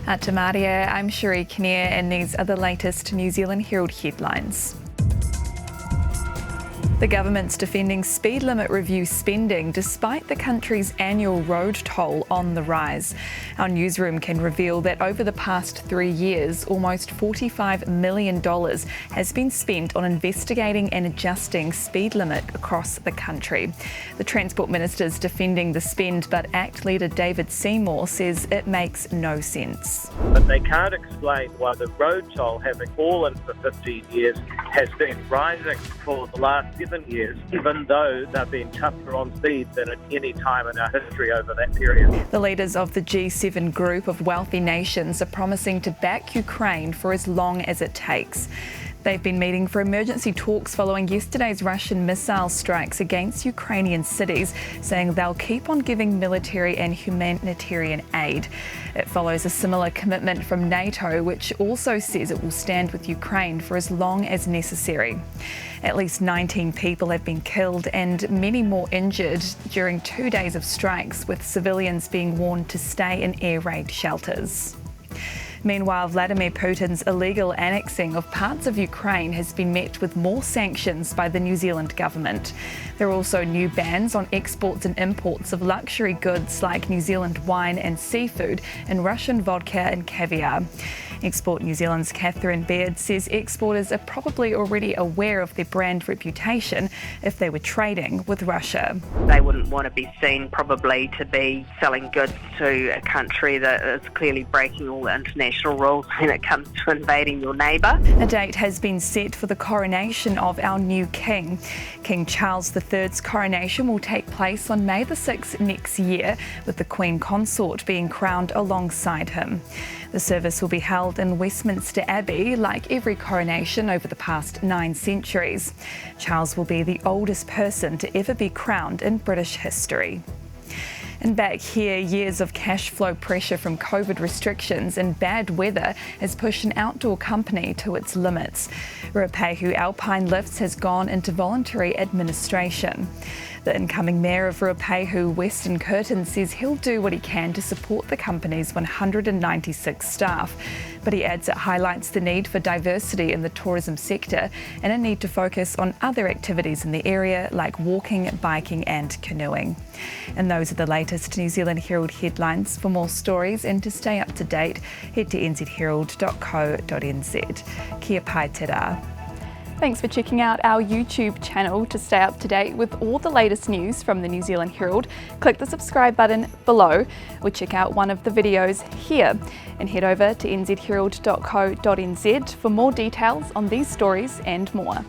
Te Maria, I'm Cherie Kinnear, and these are the latest New Zealand Herald headlines. The government's defending speed limit review spending despite the country's annual road toll on the rise. Our newsroom can reveal that over the past 3 years, almost $45 million has been spent on investigating and adjusting speed limit across the country. The Transport Minister's defending the spend, but ACT leader David Seymour says it makes no sense. But they can't explain why the road toll, having fallen for 15 years, has been rising for the last 7 years, even though they've been tougher on speed than at any time in our history over that period. The leaders of the G7 group of wealthy nations are promising to back Ukraine for as long as it takes. They've been meeting for emergency talks following yesterday's Russian missile strikes against Ukrainian cities, saying they'll keep on giving military and humanitarian aid. It follows a similar commitment from NATO, which also says it will stand with Ukraine for as long as necessary. At least 19 people have been killed and many more injured during 2 days of strikes, with civilians being warned to stay in air raid shelters. Meanwhile, Vladimir Putin's illegal annexing of parts of Ukraine has been met with more sanctions by the New Zealand government. There are also new bans on exports and imports of luxury goods like New Zealand wine and seafood and Russian vodka and caviar. Export New Zealand's Catherine Baird says exporters are probably already aware of their brand reputation if they were trading with Russia. They wouldn't want to be seen probably to be selling goods to a country that is clearly breaking all the international rules when it comes to invading your neighbour. A date has been set for the coronation of our new king. King Charles III's coronation will take place on May the 6th next year, with the Queen Consort being crowned alongside him. The service will be held in Westminster Abbey, like every coronation over the past 9 centuries. Charles will be the oldest person to ever be crowned in British history. And back here, years of cash flow pressure from COVID restrictions and bad weather has pushed an outdoor company to its limits. Ruapehu Alpine Lifts has gone into voluntary administration. The incoming mayor of Ruapehu, Weston Curtin, says he'll do what he can to support the company's 196 staff. But he adds it highlights the need for diversity in the tourism sector and a need to focus on other activities in the area like walking, biking and canoeing. And those are the latest New Zealand Herald headlines. For more stories and to stay up to date, head to nzherald.co.nz. Kia pai te rā. Thanks for checking out our YouTube channel. To stay up to date with all the latest news from the New Zealand Herald, click the subscribe button below or check out one of the videos here, and head over to nzherald.co.nz for more details on these stories and more.